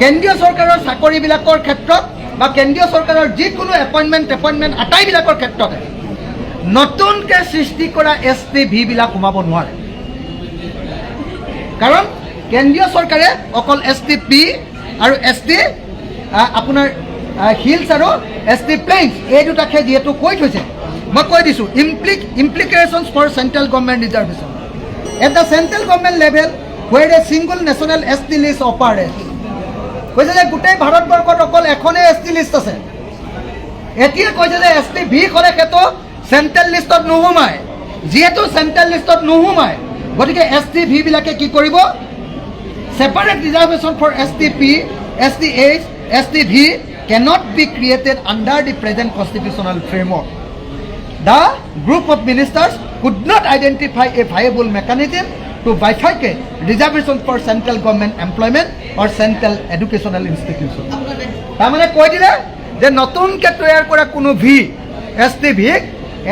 কেন্দ্ৰীয় চৰকাৰৰ চাকৰিবিলাকৰ ক্ষেত্ৰত বা কেন্দ্ৰীয় চৰকাৰৰ যিকোনো এপইণ্টমেণ্ট আটাইবিলাকৰ ক্ষেত্ৰতে নতুনকৈ সৃষ্টি কৰা STV-বিলাক সোমাব নোৱাৰে। কাৰণ কেন্দ্ৰীয় চৰকাৰে অকল STP আৰু আপোনাৰ হিলছ আৰু ST প্লেইনছ এই দুটাকে যিহেতু কৈ থৈছে, মই কৈ দিছোঁ implications for central government reservation at the central government level where a single national ST list operates. কৈছে যে গোটেই ভাৰতবৰ্ষত অকল এখনেই ST লিষ্ট আছে। এতিয়া কৈছে যে STV ক'লে সেইটো চেণ্ট্ৰেল লিষ্টত নোসোমায়। যিহেতু চেণ্ট্ৰেল লিষ্টত নোসোমায়, গতিকে STV-বিলাকে কি কৰিব, separate reservation for STP, STH, STV cannot be created under the present constitutional framework. The group of ministers could not identify a viable mechanism to bifurcate reservation for central government employment or central educational institution. তাৰমানে কৈ দিলে যে নতুনকৈ তৈয়াৰ কৰা কোনো STV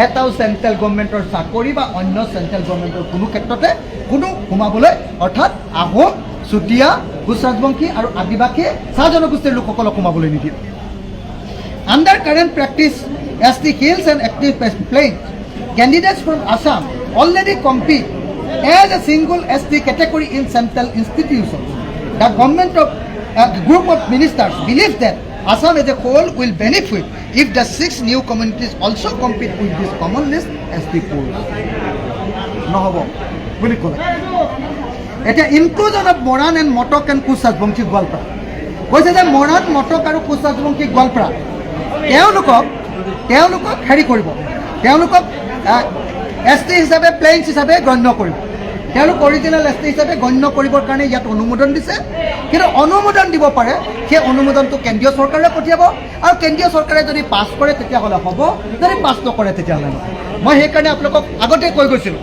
এটাও central গভৰ্ণমেণ্টৰ চাকৰি বা অন্য চেণ্ট্ৰেল গভৰ্ণমেণ্টৰ কোনো ক্ষেত্ৰতে কোনো সোমাবলৈ, অৰ্থাৎ আহোম, চুতীয়া, কোচ ৰাজবংশী আৰু আদিবাসী চাহ জনগোষ্ঠীৰ লোকসকলক সোমাবলৈ নিদিয়ে। Under current practice, ST hills and active plains, candidates from Assam already compete as a single ST category in central institutions. The government of group of ministers believes that Assam as a whole will benefit if the 6 new communities also compete with this common list ST pools. নহ'ব বুলি ক'লে। এতিয়া inclusion of Moran and Motok and Koch Rajbongshi Goalpara কৈছে যে মৰাণ, মটক আৰু কোচ ৰাজবংশী গোৱালপাৰা তেওঁলোকক হেৰি কৰিব, তেওঁলোকক ST হিচাপে প্লেইনছ হিচাপে গণ্য কৰিব। তেওঁলোক অৰিজিনেল ST হিচাপে গণ্য কৰিবৰ কাৰণে ইয়াত অনুমোদন দিছে। কিন্তু অনুমোদন দিব পাৰে, সেই অনুমোদনটো কেন্দ্ৰীয় চৰকাৰে পঠিয়াব আৰু কেন্দ্ৰীয় চৰকাৰে যদি পাছ কৰে তেতিয়াহ'লে হ'ব, যদি পাছ নকৰে তেতিয়াহ'লে নহয়। মই সেইকাৰণে আপোনালোকক আগতে কৈ গৈছিলোঁ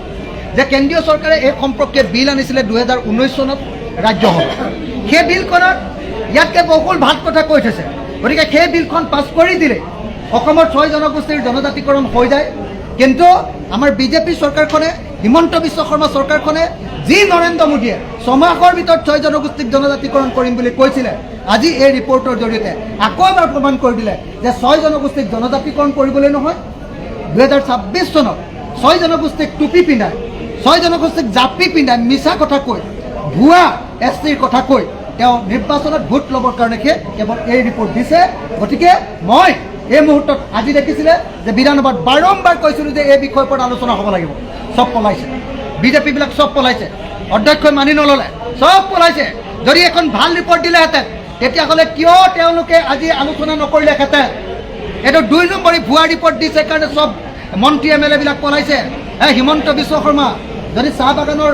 যে কেন্দ্ৰীয় চৰকাৰে এই সম্পৰ্কে বিল আনিছিলে 2019 চনত ৰাজ্যসভাত। সেই বিলখনত ইয়াতকৈ বহুল ভাল কথা কৈ থৈছে। গতিকে সেই বিলখন পাছ কৰি দিলে অসমৰ 6 জনগোষ্ঠীৰ জনজাতিকৰণ হৈ যায়। কিন্তু আমাৰ বিজেপি চৰকাৰখনে, হিমন্ত বিশ্ব শৰ্মা চৰকাৰখনে যি নৰেন্দ্ৰ মোদীয়ে 6 মাহৰ ভিতৰত 6 জনগোষ্ঠীক জনজাতিকৰণ কৰিম বুলি কৈছিলে, আজি এই ৰিপৰ্টৰ জৰিয়তে আকৌ এবাৰ প্ৰমাণ কৰি দিলে যে 6 জনগোষ্ঠীক জনজাতিকৰণ কৰিবলৈ নহয়, 2026 চনত 6 জনগোষ্ঠীক টুপি পিন্ধাই, 6 জনগোষ্ঠীক জাপি পিন্ধাই মিছা কথা কৈ, ভুৱা STৰ কথা কৈ তেওঁ নিৰ্বাচনত ভোট ল'বৰ কাৰণে কেৱল এই ৰিপৰ্ট দিছে। গতিকে মই এই মুহূৰ্তত আজি দেখিছিলে যে বিধানসভাত বাৰম্বাৰ কৈছিলোঁ যে এই বিষয়ৰ ওপৰত আলোচনা হ'ব লাগিব। চব পলাইছে, বিজেপিবিলাক চব পলাইছে, অধ্যক্ষই মানি নল'লে, চব পলাইছে। যদি এখন ভাল ৰিপৰ্ট দিলেহেঁতেন তেতিয়াহ'লে কিয় তেওঁলোকে আজি আলোচনা নকৰিলেহেঁতেন? এইটো 2 নম্বৰী ভুৱা ৰিপৰ্ট দিছে কাৰণে চব মন্ত্ৰী MLA-বিলাক পলাইছে। হিমন্ত বিশ্ব শৰ্মা যদি চাহ বাগানৰ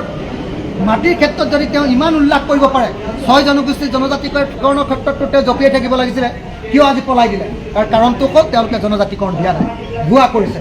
মাটিৰ ক্ষেত্ৰত যদি তেওঁ ইমান উল্লেখ কৰিব পাৰে, 6 জনগোষ্ঠীৰ জনজাতিকৰণৰ ক্ষেত্ৰতো তেওঁ জঁপিয়াই থাকিব লাগিছিলে, কিয় আজি পলাই দিলে? তাৰ কাৰণটো হ'ল তেওঁলোকে জনজাতিকৰণ দিয়া নাই, ভুৱা কৰিছে।